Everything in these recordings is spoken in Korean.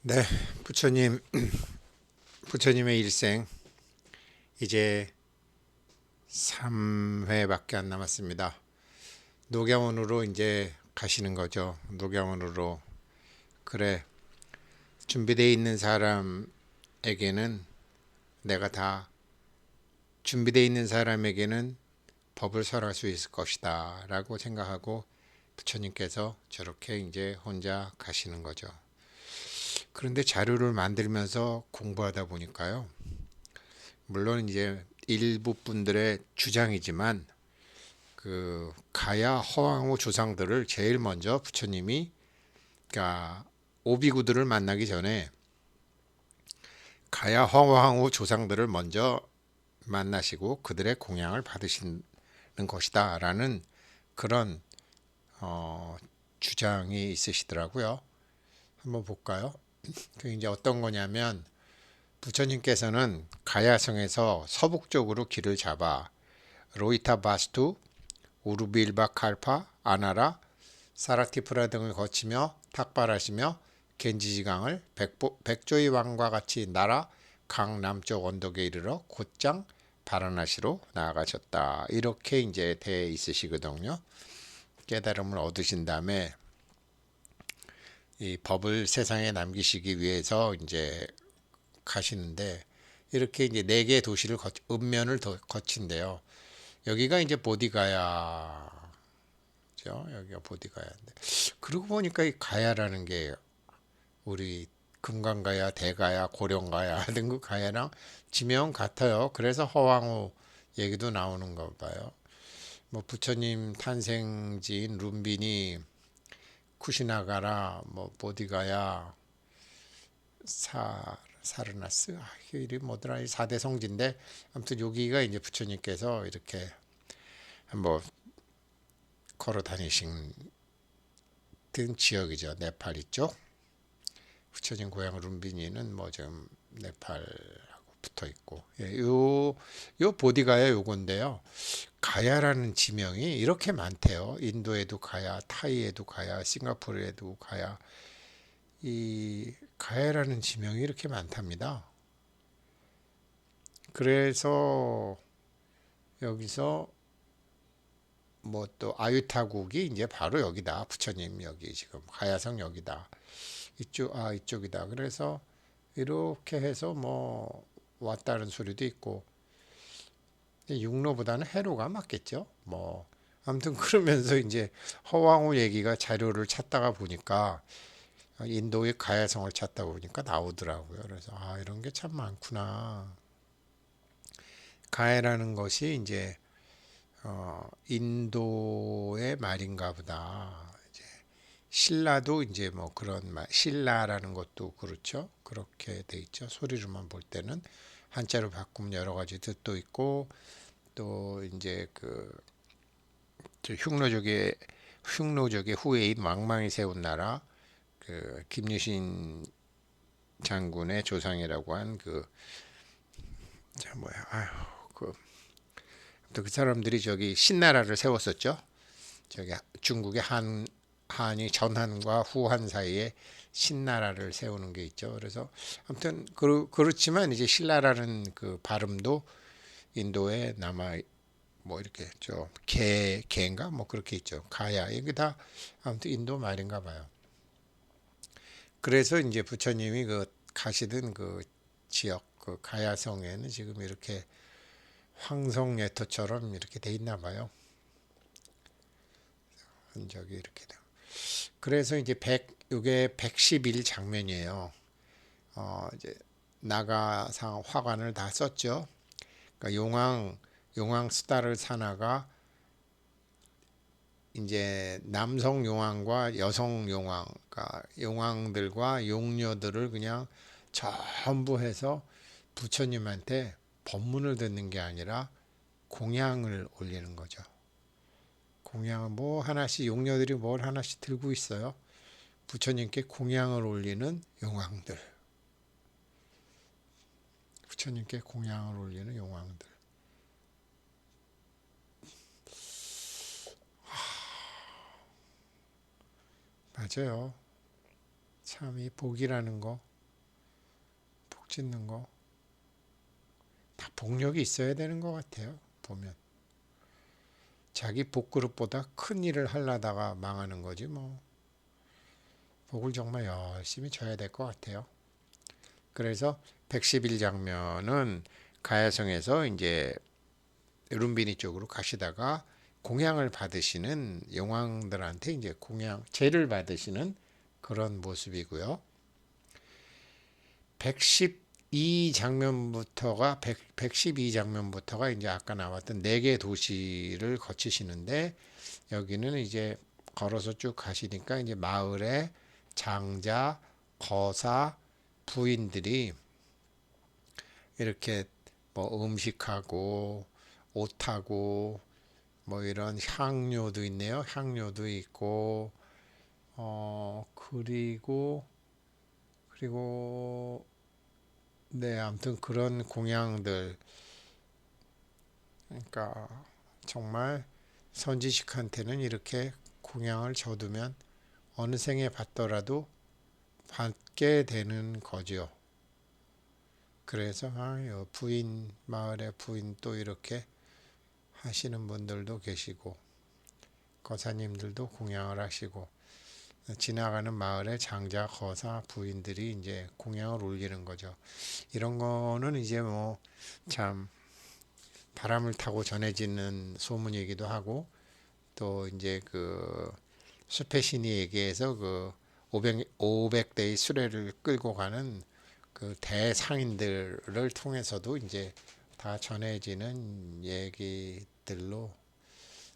네, 부처님, 부처님의 일생 이제 3회밖에 안 남았습니다. 녹양원으로 이제 가시는 거죠. 녹양원으로. 그래, 준비되어 있는 사람에게는 내가 다 준비되어 있는 사람에게는 법을 설할 수 있을 것이다 라고 생각하고 부처님께서 저렇게 이제 혼자 가시는 거죠. 그런데 자료를 만들면서 공부하다 보니까요. 물론 이제 일부 분들의 주장이지만 그 가야 허황후 조상들을 제일 먼저 부처님이 그러니까 오비구들을 만나기 전에 가야 허황후 조상들을 먼저 만나시고 그들의 공양을 받으시는 것이다라는 그런 주장이 있으시더라고요. 한번 볼까요? 그 이제 어떤 거냐면 부처님께서는 가야성에서 서북쪽으로 길을 잡아 로이타 바스투, 우르빌바 칼파, 아나라, 사라티프라 등을 거치며 탁발하시며 겐지지강을 백조의 왕과 같이 날아 강 남쪽 언덕에 이르러 곧장 바라나시로 나아가셨다. 이렇게 이제 돼 있으시거든요. 깨달음을 얻으신 다음에 이 법을 세상에 남기시기 위해서 이제 가시는데 이렇게 이제 네 개의 도시를 읍면을 거친대요. 여기가 이제 보디가야 죠. 여기가 보디가야인데 그러고 보니까 이 가야라는 게 우리 금강가야, 대가야, 고령가야, 등급 가야랑 지명 같아요. 그래서 허황후 얘기도 나오는 거 봐요. 뭐 부처님 탄생지인 룸빈이 쿠시나가라, 뭐 보디가야, 사르나스, 이 이름이 뭐더라, 이 4대 성지인데 아무튼 여기가 이제 부처님께서 이렇게 한번 걸어 다니신 지역이죠. 네팔 이쪽. 부처님 고향 룸비니는 뭐 지금 네팔하고 붙어 있고, 예, 요 보디가야 요건데요. 가야라는 지명이 이렇게 많대요. 인도에도 가야, 타이에도 가야, 싱가포르에도 가야. 이 가야라는 지명이 이렇게 많답니다. 그래서 여기서 뭐 또 아유타국이 이제 바로 여기다. 부처님 여기 지금 가야성 여기다. 이쪽이다. 그래서 이렇게 해서 뭐 왔다는 소리도 있고 육로보다는 해로가 맞겠죠. 뭐 아무튼 그러면서 이제 허황후 얘기가 자료를 찾다가 보니까 인도의 가야성을 찾다 보니까 나오더라고요. 그래서 아 이런 게 참 많구나. 가야라는 것이 이제 인도의 말인가 보다. 이제 신라도 이제 뭐 그런 말, 신라라는 것도 그렇죠. 그렇게 돼 있죠. 소리로만 볼 때는 한자로 바꾸면 여러 가지 뜻도 있고 또 이제 그 흉노족의 후예인 왕망이 세운 나라 그 김유신 장군의 조상이라고 한 그 뭐야 아유 그 사람들이 저기 신나라를 세웠었죠. 저기 중국의 한이 전한과 후한 사이에 신나라를 세우는 게 있죠. 그래서 아무튼 그렇지만 이제 신라라는 그 발음도 인도에 남아 뭐 이렇게 개인가 뭐 그렇게 있죠. 가야 이게 다 아무튼 인도 말인가 봐요. 그래서 이제 부처님이 그 가시던 그 지역 그 가야성에는 지금 이렇게 황성예토처럼 이렇게 돼 있나 봐요. 흔적이 이렇게 돼. 그래서 이제 요게 111 장면이에요. 이제 나가상 화관을 다 썼죠. 그러니까 용왕 수다를 사나가 이제 남성 용왕과 여성 용왕, 그러니까 용왕들과 용녀들을 그냥 전부 해서 부처님한테 법문을 듣는 게 아니라 공양을 올리는 거죠. 공양을 뭐 하나씩 용녀들이 뭘 하나씩 들고 있어요. 부처님께 공양을 올리는 용왕들. 부처님께 공양을 올리는 용왕들. 맞아요. 참 이 복이라는 거. 짓는 거 다 복력이 있어야 되는 것 같아요. 보면 자기 복그릇보다 큰 일을 하려다가 망하는 거지 뭐. 복을 정말 열심히 져야 될 것 같아요. 그래서 111 장면은 가야성에서 이제 룸비니 쪽으로 가시다가 공양을 받으시는 용왕들한테 이제 공양 제를 받으시는 그런 모습이고요. 112 장면부터가 112 장면부터가 이제 아까 나왔던 네 개 도시를 거치시는데 여기는 이제 걸어서 쭉 가시니까 이제 마을에 장자, 거사, 부인들이 이렇게 뭐 음식하고 옷하고 뭐 이런 향료도 있네요. 향료도 있고 그리고 네, 아무튼 그런 공양들 그러니까 정말 선지식한테는 이렇게 공양을 줘두면 어느 생에 받더라도 받게 되는 거죠. 그래서 부인 마을의 부인 또 이렇게 하시는 분들도 계시고 거사님들도 공양을 하시고 지나가는 마을의 장자 거사 부인들이 이제 공양을 올리는 거죠. 이런 거는 이제 뭐 참 바람을 타고 전해지는 소문이기도 하고 또 이제 그 숲의 신이에게서 그 500대의 수레를 끌고 가는 그 대상인들을 통해서도 이제 다 전해지는 얘기들로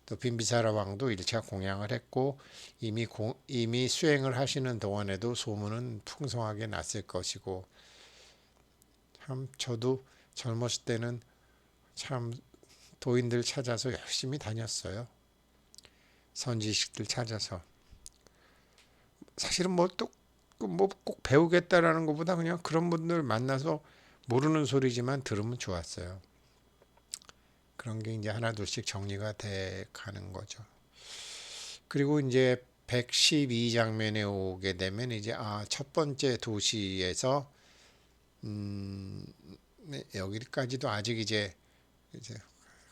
또 빈비사라 왕도 1차 공양을 했고 이미 수행을 하시는 동안에도 소문은 풍성하게 났을 것이고 참 저도 젊었을 때는 참 도인들 찾아서 열심히 다녔어요. 선지식들 찾아서 사실은 뭐 또 뭐 꼭 배우겠다라는 것보다 그냥 그런 분들 만나서 모르는 소리지만 들으면 좋았어요. 그런 게 이제 하나둘씩 정리가 돼 가는 거죠. 그리고 이제 112 장면에 오게 되면 이제 첫 번째 도시에서 네, 여기까지도 아직 이제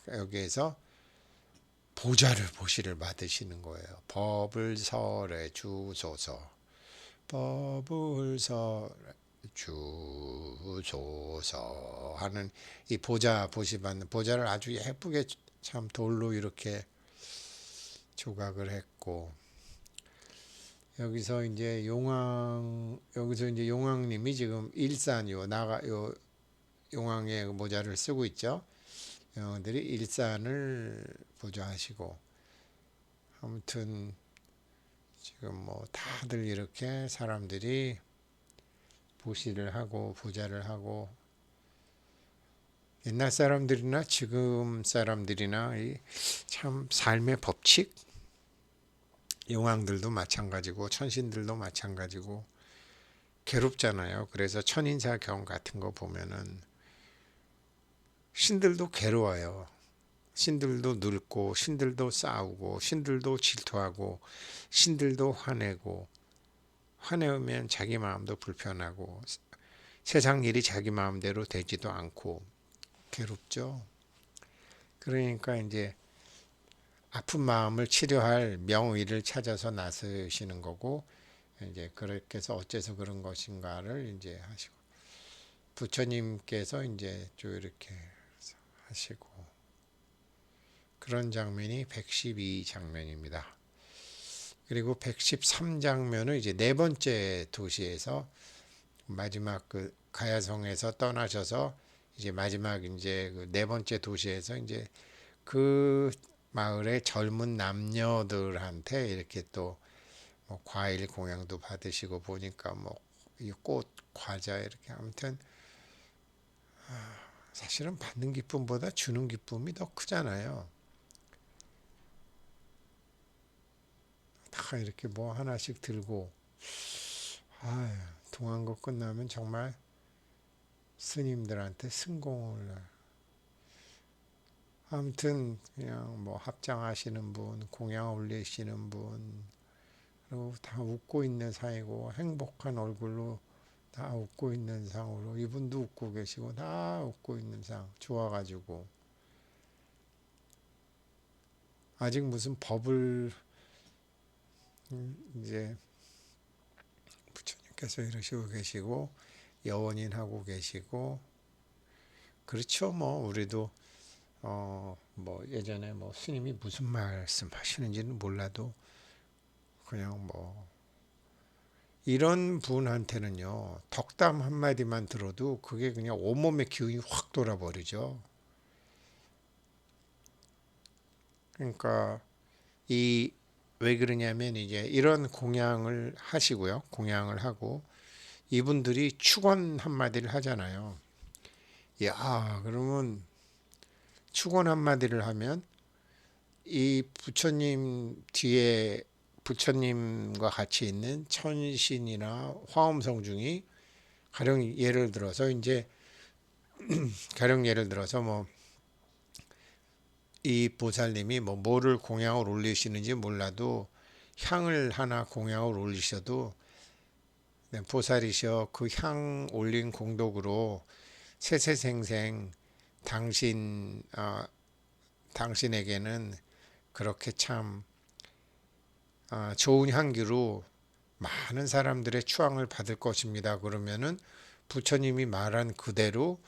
여기에서 보시를 받으시는 거예요. 법을 설해 주소서. 법을 설해 주소서 하는 이 보시 받는 보자를 아주 예쁘게 참 돌로 이렇게 조각을 했고 여기서 이제 용왕님이 지금 요 용왕의 모자를 쓰고 있죠. 영웅들이 일산을 보좌하시고 아무튼 지금 뭐 다들 이렇게 사람들이 보시를 하고 보좌를 하고 옛날 사람들이나 지금 사람들이나 이 참 삶의 법칙 용왕들도 마찬가지고 천신들도 마찬가지고 괴롭잖아요. 그래서 천인사경 같은 거 보면은 신들도 괴로워요. 신들도 늙고 신들도 싸우고 신들도 질투하고 신들도 화내면 자기 마음도 불편하고 세상 일이 자기 마음대로 되지도 않고 괴롭죠. 그러니까 이제 아픈 마음을 치료할 명의를 찾아서 나서시는 거고 이제 그렇게 해서 어째서 그런 것인가를 이제 하시고 부처님께서 이제 좀 이렇게 하시고 그런 장면이 112 장면입니다. 그리고 113 장면은 이제 네 번째 도시에서 마지막 그 가야성에서 떠나셔서 이제 마지막 이제 그 네 번째 도시에서 이제 그 마을의 젊은 남녀들한테 이렇게 또 뭐 과일 공양도 받으시고 보니까 뭐 이 꽃, 과자 이렇게 아무튼 사실은 받는 기쁨보다 주는 기쁨이 더 크잖아요. 다 이렇게 뭐 하나씩 들고 동안거 끝나면 정말 스님들한테 승공을 아무튼 그냥 뭐 합장하시는 분, 공양 올리시는 분 그리고 다 웃고 있는 사이고 행복한 얼굴로 다 웃고 있는 상으로 이분도 웃고 계시고 다 웃고 있는 상 좋아가지고 아직 무슨 법을 이제 부처님께서 이러시고 계시고 여원인 하고 계시고 그렇죠. 뭐 우리도 뭐 예전에 뭐 스님이 무슨 말씀 하시는지는 몰라도 그냥 뭐 이런 분한테는요 덕담 한마디만 들어도 그게 그냥 온몸의 기운이 확 돌아버리죠. 그러니까 이 왜 그러냐면 이제 이런 공양을 하시고요. 공양을 하고 이분들이 축원 한마디를 하잖아요. 야, 그러면 축원 한마디를 하면 이 부처님 뒤에 부처님과 같이 있는 천신이나 화엄성중이 가령 예를 들어서 뭐 이 보살님이 뭐 뭐를 공양을 올리시는지 몰라도 향을 하나 공양을 올리셔도 네, 보살이셔 그 향 올린 공덕으로 세세생생 당신에게는 그렇게 참 좋은 향기로 많은 사람들의 추앙을 받을 것입니다. 그러면은 부처님이 말한 그대로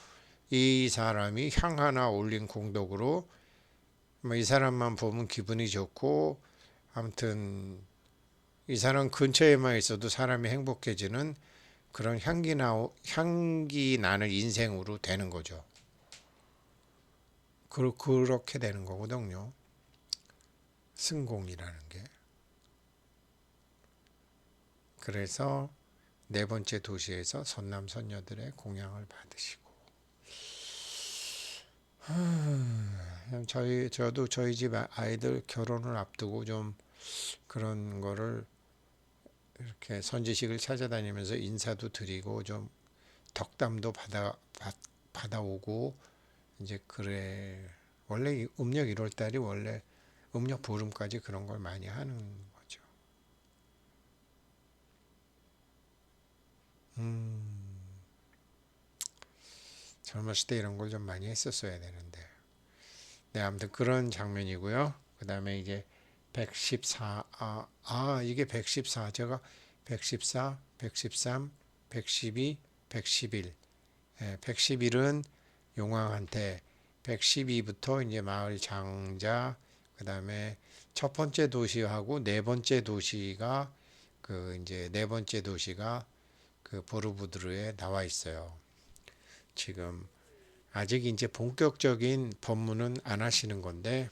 이 사람이 향 하나 올린 공덕으로 뭐 이 사람만 보면 기분이 좋고 아무튼 이 사람 근처에만 있어도 사람이 행복해지는 그런 향기 나는 인생으로 되는 거죠. 그렇게 되는 거거든요. 승공이라는 게. 그래서 네 번째 도시에서 선남 선녀들의 공양을 받으시고 저도 저희 집 아이들 결혼을 앞두고 좀 그런 거를 이렇게 선지식을 찾아다니면서 인사도 드리고 좀 덕담도 받아오고 이제 그래 원래 음력 1월 달이 원래 음력 보름까지 그런 걸 많이 하는 거죠. 젊었을 때 이런 걸 좀 많이 했었어야 되는데. 네, 아무튼 그런 장면이고요. 그 다음에 이제 114, 이게 114, 제가 114, 113, 112, 111. 111은 용왕한테, 112부터 이제 마을 장자, 그 다음에 첫 번째 도시하고 네 번째 도시가 이제 네 번째 도시가 그 보르부드르에 나와 있어요. 지금 아직 이제 본격적인 법문은 안 하시는 건데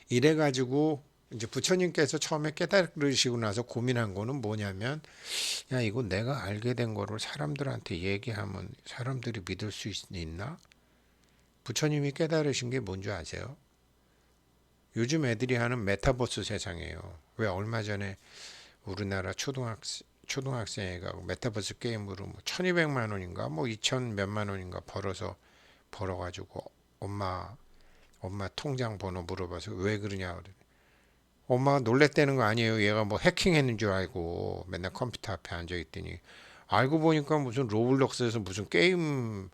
이래 가지고 이제 부처님께서 처음에 깨달으시고 나서 고민한 거는 뭐냐면 야 이거 내가 알게 된 거를 사람들한테 얘기하면 사람들이 믿을 수 있나? 부처님이 깨달으신 게 뭔지 아세요? 요즘 애들이 하는 메타버스 세상이에요. 왜 얼마 전에 우리나라 초등학생애가 메타버스 게임으로 뭐 1200만 원인가 뭐 2000 몇만 원인가 벌어가지고 엄마 통장 번호 물어봐서 왜 그러냐 그래. 엄마가 놀랬다는 거 아니에요. 얘가 뭐 해킹했는 줄 알고 맨날 컴퓨터 앞에 앉아 있더니 알고 보니까 무슨 로블록스에서 무슨 게임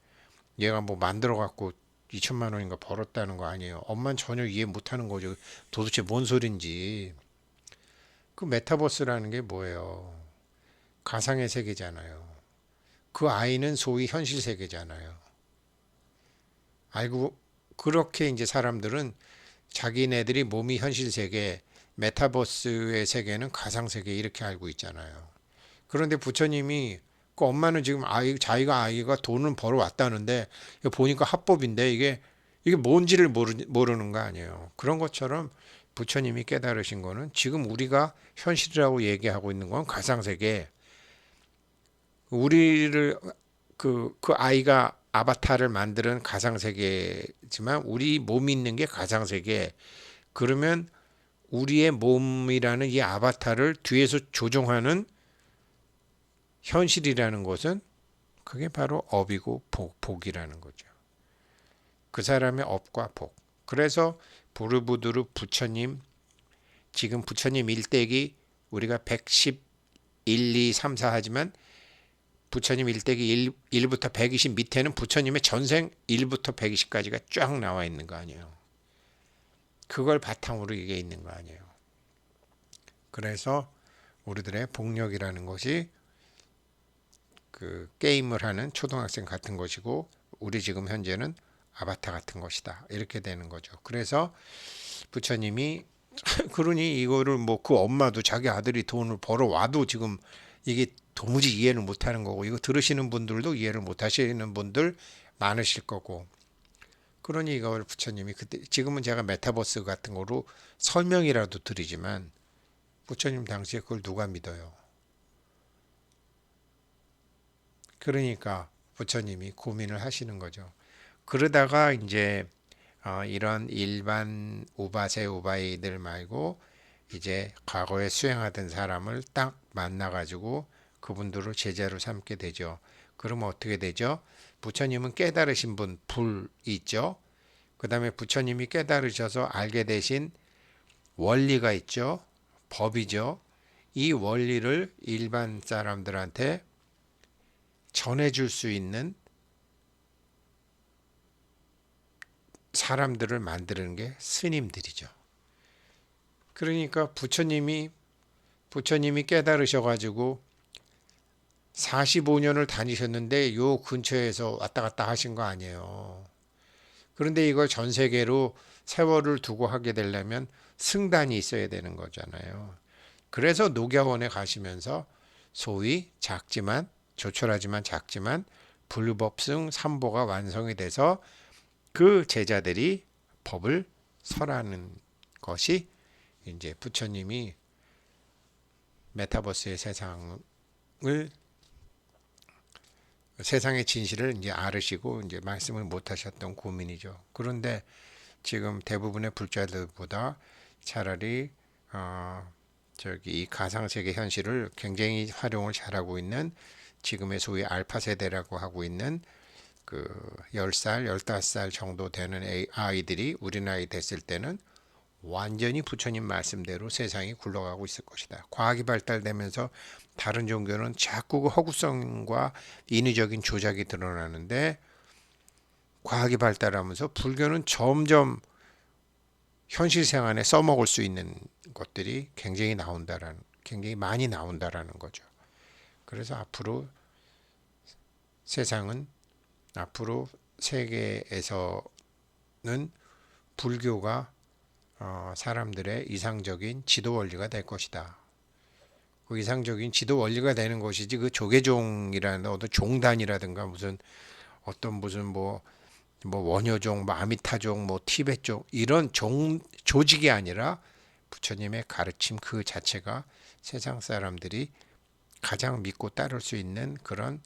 얘가 뭐 만들어 갖고 2천만 원인가 벌었다는 거 아니에요. 엄마는 전혀 이해 못하는 거죠. 도대체 뭔 소린지. 그 메타버스라는 게 뭐예요? 가상의 세계잖아요. 그 아이는 소위 현실 세계잖아요. 알고 그렇게 이제 사람들은 자기네들이 몸이 현실 세계, 메타버스의 세계는 가상 세계 이렇게 알고 있잖아요. 그런데 부처님이 그 엄마는 지금 아이가 돈을 벌어 왔다는데 보니까 합법인데 이게 뭔지를 모르는 거 아니에요. 그런 것처럼 부처님이 깨달으신 거는 지금 우리가 현실이라고 얘기하고 있는 건 가상 세계. 우리를 그 아이가 아바타를 만드는 가상 세계지만 우리 몸이 있는 게 가상 세계. 그러면 우리의 몸이라는 이 아바타를 뒤에서 조종하는 현실이라는 것은 그게 바로 업이고 복이라는 거죠. 그 사람의 업과 복. 그래서 부르부두르 부처님 지금 부처님 일대기 우리가 111, 2, 3, 4 하지만 부처님 일대기 1부터 120 밑에는 부처님의 전생 1부터 120까지가 쫙 나와 있는 거 아니에요. 그걸 바탕으로 이게 있는 거 아니에요. 그래서 우리들의 복력이라는 것이 그 게임을 하는 초등학생 같은 것이고, 우리 지금 현재는 아바타 같은 것이다. 이렇게 되는 거죠. 그래서 부처님이 그러니 이거를 뭐 그 엄마도 자기 아들이 돈을 벌어 와도 지금 이게 도무지 이해를 못 하는 거고, 이거 들으시는 분들도 이해를 못 하시는 분들 많으실 거고, 그러니 이걸 부처님이 그때, 지금은 제가 메타버스 같은 거로 설명이라도 드리지만 부처님 당시에 그걸 누가 믿어요? 그러니까 부처님이 고민을 하시는 거죠. 그러다가 이제 이런 일반 우바세 우바이들 말고 이제 과거에 수행하던 사람을 딱 만나가지고 그분들을 제자로 삼게 되죠. 그러면 어떻게 되죠? 부처님은 깨달으신 분, 불 있죠. 그 다음에 부처님이 깨달으셔서 알게 되신 원리가 있죠. 법이죠. 이 원리를 일반 사람들한테 전해줄 수 있는 사람들을 만드는 게 스님들이죠. 그러니까 부처님이 깨달으셔가지고 45년을 다니셨는데 요 근처에서 왔다 갔다 하신 거 아니에요. 그런데 이걸 전 세계로 세월을 두고 하게 되려면 승단이 있어야 되는 거잖아요. 그래서 녹야원에 가시면서 소위 작지만 조촐하지만 작지만 불법승 삼보가 완성이 돼서 그 제자들이 법을 설하는 것이 이제 부처님이 메타버스의 세상의 진실을 이제 알으시고 이제 말씀을 못 하셨던 고민이죠. 그런데 지금 대부분의 불자들보다 차라리 저기 이 가상세계 현실을 굉장히 활용을 잘하고 있는 지금의 소위 알파 세대라고 하고 있는 그 10살, 15살 정도 되는 아이들이 우리 나이 됐을 때는 완전히 부처님 말씀대로 세상이 굴러가고 있을 것이다. 과학이 발달되면서 다른 종교는 자꾸 그 허구성과 인위적인 조작이 드러나는데, 과학이 발달하면서 불교는 점점 현실 생활에 써먹을 수 있는 것들이 굉장히 많이 나온다라는 거죠. 그래서 앞으로 세계에서는 불교가 사람들의 이상적인 지도 원리가 될 것이다. 그 이상적인 지도 원리가 되는 것이지, 그 조계종이라는 어떤 종단이라든가 무슨 뭐 원효종, 뭐 아미타종, 뭐 티베종 이런 조직이 아니라 부처님의 가르침 그 자체가 세상 사람들이 가장 믿고 따를 수 있는 그런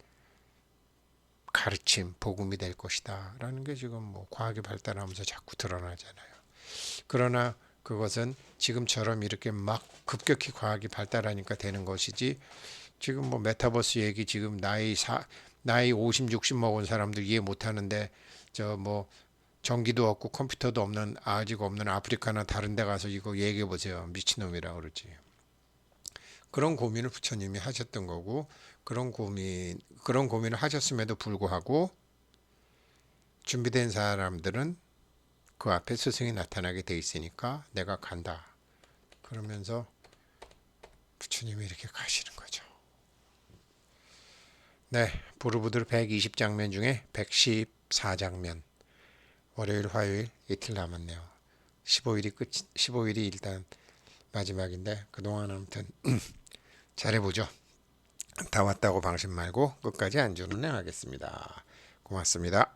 가르침, 복음이 될 것이다 라는 게 지금 뭐 과학이 발달하면서 자꾸 드러나잖아요. 그러나 그것은 지금처럼 이렇게 막 급격히 과학이 발달하니까 되는 것이지, 지금 뭐 메타버스 얘기 지금 나이 50, 60 먹은 사람들 이해 못 하는데, 저 뭐 전기도 없고 컴퓨터도 없는, 아직 없는 아프리카나 다른 데 가서 이거 얘기해 보세요. 미친놈이라 그러지. 그런 고민을 부처님이 하셨던 거고, 그런 고민을 하셨음에도 불구하고 준비된 사람들은 그 앞에 스승이 나타나게 돼 있으니까 내가 간다. 그러면서 부처님이 이렇게 가시는 거죠. 네, 보르부들 120장면 중에 114장면. 월요일, 화요일 이틀 남았네요. 15일이 일단 마지막인데 그동안 아무튼 잘해보죠. 다 왔다고 방심 말고 끝까지 안전운행 하겠습니다. 고맙습니다.